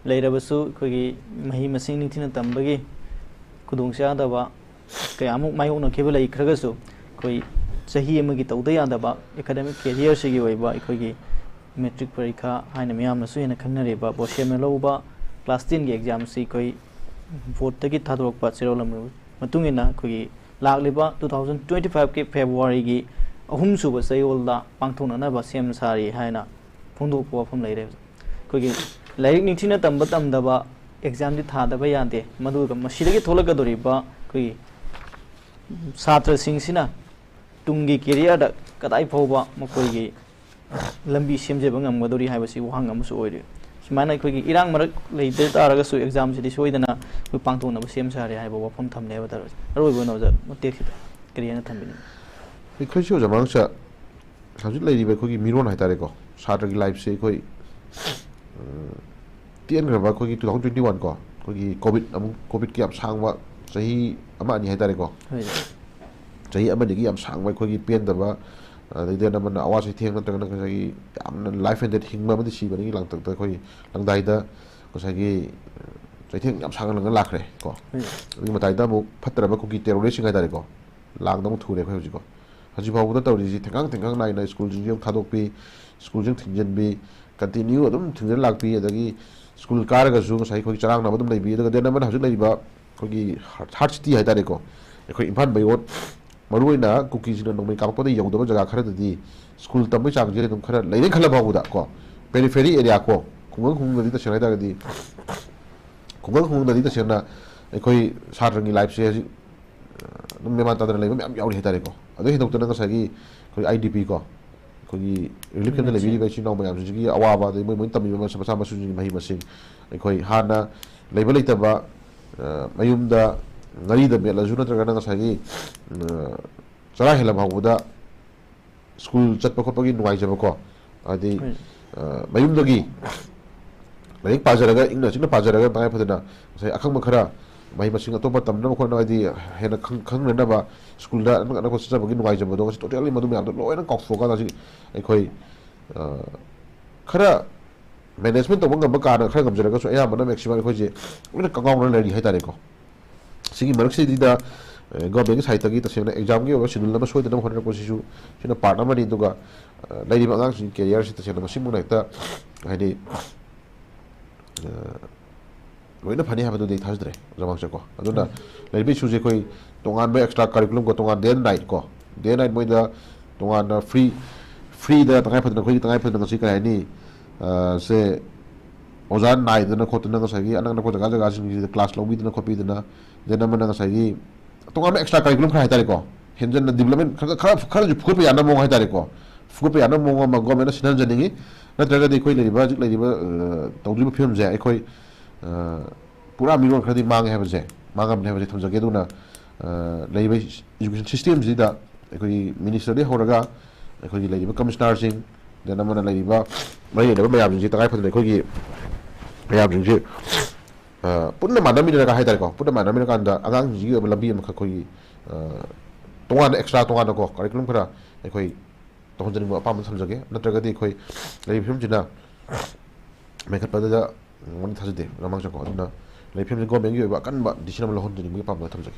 ꯂꯩꯔꯕꯁꯨ ꯑꯩꯈꯣꯏꯒꯤ ꯃꯍꯩ ꯃꯁꯤꯡ ꯅꯤꯡꯊꯤꯅ ꯇꯝꯕꯒꯤ ꯈꯨꯗꯣꯡꯆꯥꯗꯕ ꯀꯌꯥꯃꯨꯛ ꯃꯥꯌꯣꯛꯅꯈꯤꯕ ꯂꯩꯈ꯭ꯔꯒꯁꯨ ꯑꯩꯈꯣꯏ ꯆꯍꯤ ꯑꯃꯒꯤ ꯇꯧꯗ ꯌꯥꯗꯕ ꯑꯦꯀꯥꯗꯦꯃꯤꯛ ꯀꯦꯔꯤꯌꯔꯁꯤꯒꯤ ꯑꯣꯏꯕ ꯑꯩꯈꯣꯏꯒꯤ ꯃꯦꯇ꯭ꯔꯤꯛ ꯄꯔꯤꯈꯥ ꯍꯥꯏꯅ ꯃꯌꯥꯝꯅꯁꯨ ꯍꯦꯟꯅ ꯈꯪꯅꯔꯤꯕ ꯕꯣꯁꯦꯝꯅ ꯂꯧꯕ ꯀ꯭ꯂꯥꯁ 10ꯒꯤ ꯑꯦꯛꯖꯥꯝꯁꯤ ꯑꯩꯈꯣꯏ ꯕꯣꯔꯗꯇꯒꯤ ꯊꯥꯗꯣꯔꯛꯄ ꯆꯦꯔꯣꯜ ꯃꯇꯨꯡ ꯏꯟꯅ ꯑꯩꯈꯣꯏꯒꯤ ꯂꯥꯛꯂꯤꯕ 2025ꯀꯤ ꯐꯦꯕ꯭ꯔꯨꯋꯥꯔꯤꯒꯤ 3ꯁꯨꯕ ꯆꯌꯣꯜꯗ ꯄꯥꯡꯊꯣꯛꯅꯅꯕ ꯁꯦꯝ ꯁꯥꯔꯤ ꯍꯥꯏꯅ ꯐꯣꯡꯗꯣꯛꯄ ꯋꯥꯐꯝ ꯂꯩꯔꯦ ꯑꯩꯈꯣꯏꯒꯤ ꯂꯥꯏꯔꯤꯛ ꯅꯤꯡꯊꯤꯅ ꯇꯝꯕ ꯇꯝꯗꯕ ꯑꯦꯛꯖꯥꯝꯗꯤ ꯊꯥꯗꯕ ꯌꯥꯗꯦ ꯃꯗꯨꯒ ꯃꯁꯤꯗꯒꯤ ꯊꯣꯛꯂꯛꯀꯗꯧꯔꯤꯕ ꯑꯩꯈꯣꯏꯒꯤ ꯁꯥꯇ꯭ꯔꯁꯤꯡꯁꯤꯅ ꯇꯨꯡꯒꯤ ꯀꯦꯔꯤꯌꯔꯗ ꯀꯗꯥꯏ ꯐꯥꯎꯕ ꯃꯈꯣꯏꯒꯤ ꯂꯝꯕꯤ ꯁꯦꯝꯖꯕ ꯉꯝꯒꯗꯧꯔꯤ ꯍꯥꯏꯕꯁꯤ ꯋꯥꯍꯪ ꯑꯃꯁꯨ ꯑꯣꯏꯔꯤ ꯁꯨꯃꯥꯏꯅ ꯑꯩꯈꯣꯏꯒꯤ ꯏꯔꯥꯡ ꯃꯔꯛ ꯂꯩꯇ ꯇꯥꯔꯒꯁꯨ ꯑꯦꯛꯖꯥꯝꯁꯤꯗꯤ ꯁꯣꯏꯗꯅ ꯑꯩꯈꯣꯏ ꯄꯥꯡꯊꯣꯛꯅꯕ ꯁꯦꯝ ꯁꯥꯔꯦ ꯍꯥꯏꯕ ꯋꯥꯐꯝ ꯊꯝꯂꯦ ꯍꯥꯏꯕ ꯇꯥꯔꯦ ꯑꯔꯣꯏꯕ ꯑꯣꯏꯅ ꯑꯣꯖꯥ ꯃꯇꯦꯛꯁꯤꯗ ꯀꯔꯤ ꯍꯥꯏꯅ ꯊꯝꯕꯤꯅꯤꯡꯉꯤ ꯑꯩꯈꯣꯏꯁꯤ ꯑꯣꯖꯥ ꯃꯃꯥꯡꯁꯦ ꯍꯧꯖꯤꯛ ꯂꯩꯔꯤꯕ ꯑꯩꯈꯣꯏꯒꯤ ꯃꯤꯔꯣꯟ ꯍꯥꯏꯇꯥꯔꯦꯀꯣ ꯁꯥꯇ꯭ꯔꯒꯤ ꯂꯥꯏꯐꯁꯦ ꯑꯩꯈꯣꯏ ꯇꯦꯟꯈ꯭ꯔꯕ ꯑꯩꯈꯣꯏꯒꯤ 2021 ꯀꯣ ꯑꯩꯈꯣꯏꯒꯤ ꯀꯣꯚꯤꯗꯀꯤ ꯌꯥꯝ ꯁꯥꯡꯕ ꯆꯍꯤ ꯑꯃ ꯑꯅꯤ ꯍꯥꯏꯇꯥꯔꯦꯀꯣ ꯆꯍꯤ ꯑꯃꯗꯒꯤ ꯌꯥꯝ ꯁꯥꯡꯕ ꯑꯩꯈꯣꯏꯒꯤ ꯄꯦꯟꯗꯕ ꯑꯗꯩꯗꯤ ꯑꯃꯅ ꯑꯋꯥ ꯆꯩꯊꯦꯡ ꯅꯠꯇ꯭ꯔꯒꯅ ꯉꯁꯥꯏꯒꯤ ꯌꯥꯝꯅ ꯂꯥꯏꯐ ꯑꯦꯟ ꯗꯦꯠ ꯍꯤꯡꯕ ꯑꯃꯗꯤ ꯁꯤꯕꯒꯤ ꯂꯥꯡꯇꯛꯇ ꯑꯩꯈꯣꯏ ꯂꯪꯗꯥꯏꯗ ꯉꯁꯥꯏꯒꯤ ꯆꯩꯊꯦꯡ ꯌꯥꯝ ꯁꯥꯡꯅ ꯂꯥꯛꯈ꯭ꯔꯦ ꯀꯣ ꯑꯗꯨꯒꯤ ꯃꯇꯥꯏꯗ ꯑꯃꯨꯛ ꯐꯠꯇꯔꯕ ꯑꯩꯈꯣꯏꯒꯤ ꯇꯦꯔꯣꯔꯤꯁꯁꯤꯡ ꯍꯥꯏꯇꯥꯔꯦꯀꯣ ꯂꯥꯡꯗ ꯑꯃꯨꯛ ꯊꯨꯔꯦ ꯑꯩꯈꯣꯏ ꯍꯧꯖꯤꯛꯀꯣ ꯍꯧꯖꯤꯛ ꯐꯥꯎꯕꯗ ꯇꯧꯔꯤꯁꯤ ꯊꯦꯡꯈꯥꯡ ꯅꯥꯏꯅ ꯁ꯭ꯀꯨꯜꯁꯤꯡꯁꯤ ꯑꯃꯨꯛ ꯊꯥꯗꯣꯛꯄꯤ ꯁ꯭ꯀꯨꯜꯁꯤꯡ ꯊꯤꯡꯖꯤꯟꯕꯤ ꯀꯟꯇꯤꯅ꯭ꯌꯨ ꯑꯗꯨꯝ ꯊꯤꯡꯖꯤꯟ ꯂꯥꯛꯄꯤ ꯑꯗꯒꯤ ꯁ꯭ꯀꯨꯜ ꯀꯥꯔꯒꯁꯨ ꯉꯁꯥꯏ ꯑꯩꯈꯣꯏ ꯆꯔꯥꯡꯅꯕ ꯑꯗꯨꯝ ꯂꯩꯕꯤ ꯑꯗꯨꯒ ꯗꯦꯟ ꯑꯃꯅ ꯍꯧꯖꯤꯛ ꯂꯩꯔꯤꯕ ꯑꯩꯈꯣꯏꯒꯤ ꯍꯥꯔꯠ ꯁꯤꯇꯤ ꯍꯥꯏꯇꯥꯔꯦꯀꯣ ꯑꯩꯈꯣꯏ ꯏꯝꯐꯥꯜ ꯃꯌꯣꯠ ꯃꯔꯨꯑꯣꯏꯅ ꯀꯨꯀꯤꯁꯤꯅ ꯅꯣꯡꯃꯩ ꯀꯥꯞꯄꯛꯄꯗ ꯌꯧꯗꯕ ꯖꯒꯥ ꯈꯔꯗꯗꯤ ꯁ꯭ꯀꯨꯜ ꯇꯝꯕꯒꯤ ꯆꯥꯡꯁꯦ ꯑꯗꯨꯝ ꯈꯔ ꯂꯩꯔꯦ ꯈꯜꯂ ꯐꯥꯎꯕꯗ ꯀꯣ ꯄꯦꯔꯤꯐꯦꯔꯤ ꯑꯦꯔꯤꯌꯥ ꯀꯣ ꯈꯨꯡꯒꯪꯗꯗꯤ ꯇꯁꯦꯡꯅ ꯍꯥꯏꯇꯥꯔꯒꯗꯤ ꯈꯨꯡꯒꯪꯗꯗꯤ ꯇꯁꯦꯡꯅ ꯑꯩꯈꯣꯏ ꯁꯥꯇ꯭ꯔꯒꯤ ꯂꯥꯏꯐꯁꯦ ꯍꯧꯖꯤꯛ ꯑꯗꯨꯝ ꯃꯦꯃꯥꯟ ꯇꯥꯗꯅ ꯂꯩꯕ ꯃꯌꯥꯝ ꯌꯥꯎꯔꯤ ꯍꯥꯏꯇꯥꯔꯦꯀꯣ ꯑꯗꯨ ꯍꯦꯟꯗꯣꯛꯇꯅ ꯉꯁꯥꯏꯒꯤ ꯑꯩꯈꯣꯏ IDP ꯀꯣ ꯑꯩꯈꯣꯏꯒꯤ ꯔꯤꯂꯤꯐ ꯀꯦꯝꯞꯇ ꯂꯩꯕꯤꯔꯤꯕ ꯏꯆꯤꯜ ꯏꯅꯥꯎ ꯃꯌꯥꯝꯁꯤꯡꯁꯤꯒꯤ ꯑꯋꯥꯕ ꯑꯗꯩ ꯃꯣꯏ ꯇꯝꯃꯤꯕ ꯃꯆꯥ ꯃꯁꯨꯁꯤꯡꯒꯤ ꯃꯍꯩ ꯃꯁꯤꯡ ꯑꯩꯈꯣꯏ ꯍꯥꯟꯅ ꯂꯩꯕ ꯂꯩꯇꯕ ꯃꯌꯨꯝꯗ ꯉꯥꯔꯤꯗ ꯃꯦꯠꯂꯁꯨ ꯅꯠꯇ꯭ꯔꯒꯅ ꯉꯁꯥꯏꯒꯤ ꯆꯔꯥ ꯍꯦꯜꯂ ꯐꯥꯎꯕꯗ ꯁ꯭ꯀꯨꯜ ꯆꯠꯄ ꯈꯣꯠꯄꯒꯤ ꯅꯨꯡꯉꯥꯏꯖꯕꯀꯣ ꯍꯥꯏꯗꯤ ꯃꯌꯨꯝꯗꯒꯤ ꯂꯥꯏꯔꯤꯛ ꯄꯥꯖꯔꯒ ꯏꯪꯅ ꯆꯤꯛꯅ ꯄꯥꯖꯔꯒ ꯇꯉꯥꯏ ꯐꯗꯅ ꯉꯁꯥꯏ ꯑꯈꯪꯕ ꯈꯔ ꯃꯍꯩ ꯃꯁꯤꯡ ꯑꯇꯣꯞꯄ ꯇꯝꯅꯕ ꯈꯣꯠꯅꯕ ꯍꯥꯏꯗꯤ ꯍꯦꯟꯅ ꯈꯪꯅꯅꯕ ꯁ꯭ꯀꯨꯜꯗ ꯑꯅꯛ ꯆꯠꯆꯕꯒꯤ ꯅꯨꯡꯉꯥꯏꯖꯕꯗꯣ ꯉꯁꯤ ꯇꯣꯇꯦꯜꯂꯤ ꯃꯗꯨ ꯃꯌꯥꯝꯗꯣ ꯂꯣꯏꯅ ꯀꯥꯎꯊꯣꯛꯑꯀꯥꯟꯗ ꯍꯧꯖꯤꯛ ꯑꯩꯈꯣꯏ ꯈꯔ ꯃꯦꯅꯦꯖꯃꯦꯟ ꯇꯧꯕ ꯉꯝꯕ ꯀꯥꯟꯅ ꯈꯔ ꯉꯝꯖꯔꯒꯁꯨ ꯑꯌꯥꯝꯕꯅ ꯃꯦꯛꯁꯤꯃꯝ ꯑꯩꯈꯣꯏꯁꯦ ꯂꯣꯏꯅ ꯀꯪꯉꯥꯎꯅ ꯂꯩꯔꯤ ꯍꯥꯏꯇꯥꯔꯦꯀꯣ ꯁꯤꯒꯤ ꯃꯔꯛꯁꯤꯗ ꯒꯣꯔꯃꯦꯟꯒꯤ ꯁꯥꯏꯠꯇꯒꯤ ꯇꯁꯦꯡꯅ ꯑꯦꯛꯖꯥꯝꯒꯤ ꯑꯣꯏꯕ ꯁꯦꯗꯨꯜ ꯑꯃ ꯁꯣꯏꯗꯅꯕ ꯍꯣꯠꯅꯔꯛꯄꯁꯤꯁꯨ ꯁꯤꯅ ꯄꯥꯔꯠ ꯑꯃꯅꯤ ꯑꯗꯨꯒ ꯂꯩꯔꯤꯕ ꯑꯉꯥꯡꯁꯤꯡꯒꯤ ꯀꯦꯔꯤꯌꯔꯁꯤ ꯇꯁꯦꯡꯅ ꯃꯁꯤꯃꯛꯅ ꯍꯦꯛꯇ ꯍꯥꯏꯗꯤ ꯂꯣꯏꯅ ꯐꯅꯤ ꯍꯥꯏꯕꯗꯨꯗꯤ ꯊꯥꯖꯗ꯭ꯔꯦ ꯖꯃꯥꯡꯁꯦꯀꯣ ꯑꯗꯨꯅ ꯂꯩꯔꯤꯕ ꯏꯁꯨꯁꯦ ꯑꯩꯈꯣꯏ ꯇꯣꯉꯥꯟꯕ ꯑꯦꯛꯁꯇ꯭ꯔꯥ ꯀꯥꯔꯤꯀꯨꯂꯝꯀꯣ ꯇꯣꯉꯥꯟ ꯗꯦ ꯑꯦꯟ ꯅꯥꯏꯠ ꯀꯣ ꯗꯦ ꯑꯦꯟ ꯅꯥꯏꯠ ꯃꯣꯏꯗ ꯇꯣꯉꯥꯟꯅ ꯐ꯭ꯔꯤꯗ ꯇꯉꯥꯏꯐꯗꯅ ꯑꯩꯈꯣꯏꯒꯤ ꯇꯉꯥꯏꯐꯗꯅ ꯉꯁꯤ ꯀꯩ ꯍꯥꯏꯅꯤ ꯁꯦ ꯑꯣꯖꯥ ꯅꯥꯏꯗꯅ ꯈꯣꯠꯇꯅ ꯉꯁꯥꯏꯒꯤ ꯑꯅꯛ ꯑꯅꯛꯄ ꯖꯒꯥꯁꯤꯡꯁꯤꯗ ꯀ꯭ꯂꯥꯁ ꯂꯧꯕꯤꯗꯅ ꯈꯣꯠꯄꯤꯗꯅ ꯗꯦꯟ ꯑꯃꯅ ꯉꯁꯥꯏꯒꯤ ꯇꯣꯉꯥꯟꯕ ꯑꯦꯛꯁꯇ꯭ꯔꯥ ꯀꯥꯔꯤꯀꯨꯂꯝ ꯈꯔ ꯍꯥꯏꯇꯥꯔꯦꯀꯣ ꯍꯦꯟꯖꯟꯅ ꯗꯤꯕꯂꯞꯃꯦꯟ ꯈꯔꯁꯨ ꯐꯨꯒꯠꯄ ꯌꯥꯅꯕ ꯃꯑꯣꯡ ꯍꯥꯏꯇꯥꯔꯦꯀꯣ ꯐꯨꯒꯠꯄ ꯌꯥꯅꯕ ꯃꯑꯣꯡ ꯑꯃ ꯒꯣꯔꯃꯦꯟꯅ ꯁꯤꯟꯍꯟꯖꯅꯤꯡꯉꯤ ꯅꯠꯇ꯭ꯔꯒꯗꯤ ꯑꯩꯈꯣꯏ ꯍꯧꯖꯤꯛ ꯂꯩꯔꯤꯕ ꯇꯧꯗ꯭ꯔꯤꯕ ꯐꯤꯕꯝꯁꯦ ꯑꯩꯈꯣꯏ ꯄꯨꯔꯥ ꯃꯤꯔꯣꯟ ꯈꯔꯗꯤ ꯃꯥꯡꯉꯦ ꯍꯥꯏꯕꯁꯦ ꯃꯥꯡꯉꯝꯅꯤ ꯍꯥꯏꯕꯁꯦ ꯊꯝꯖꯒꯦ ꯑꯗꯨꯅ ꯂꯩꯔꯤꯕ ꯏꯖꯨꯀꯦꯁꯟ ꯁꯤꯁꯇꯦꯝꯁꯤꯗ ꯑꯩꯈꯣꯏꯒꯤ ꯃꯤꯅꯤꯁꯇꯔꯗꯒꯤ ꯍꯧꯔꯒ ꯑꯩꯈꯣꯏꯒꯤ ꯂꯩꯔꯤꯕ ꯀꯃꯤꯁꯅꯥꯔꯁꯤꯡ ꯗꯦꯟ ꯑꯃꯅ ꯂꯩꯔꯤꯕ ꯃꯔꯤ ꯂꯩꯅꯕ ꯃꯌꯥꯝꯁꯤꯡꯁꯤ ꯇꯉꯥꯏꯐꯗꯅ ꯑꯩꯈꯣꯏꯒꯤ ꯃꯌꯥꯝꯁꯤꯡꯁꯤ ꯄꯨꯟꯅ ꯃꯥꯟꯅꯃꯤꯟꯅꯔꯒ ꯍꯥꯏꯇꯥꯔꯦꯀꯣ ꯄꯨꯟꯅ ꯃꯥꯟꯅꯃꯤꯟꯅꯀꯥꯟꯗ ꯑꯉꯥꯡꯁꯤꯡꯁꯤꯒꯤ ꯑꯣꯏꯕ ꯂꯝꯕꯤ ꯑꯃꯈꯛ ꯑꯩꯈꯣꯏꯒꯤ ꯇꯣꯉꯥꯟꯅ ꯑꯦꯛꯁꯇ꯭ꯔꯥ ꯇꯣꯉꯥꯟꯅꯀꯣ ꯀꯥꯔꯤꯀꯨꯂꯝ ꯈꯔ ꯑꯩꯈꯣꯏ ꯇꯧꯍꯟꯖꯅꯤꯡꯕ ꯑꯄꯥꯝꯕ ꯊꯝꯖꯒꯦ ꯅꯠꯇ꯭ꯔꯒꯗꯤ ꯑꯩꯈꯣꯏ ꯂꯩꯔꯤꯕ ꯐꯤꯕꯝꯁꯤꯅ ꯃꯦꯟꯈꯠꯄꯗꯨꯗ ꯉꯝꯒꯅꯤ ꯊꯥꯖꯗꯦ ꯃꯃꯥꯡ ꯆꯠꯀꯣ ꯑꯗꯨꯅ ꯂꯩꯔꯤꯕ ꯐꯤꯕꯝꯁꯤ ꯒꯣꯔꯃꯦꯟꯒꯤ ꯑꯣꯏꯕ ꯑꯀꯟꯕ ꯗꯤꯁꯤꯖꯟ ꯑꯃ ꯂꯧꯍꯟꯖꯅꯤꯡꯕꯒꯤ ꯑꯄꯥꯝꯕ ꯊꯝꯖꯒꯦ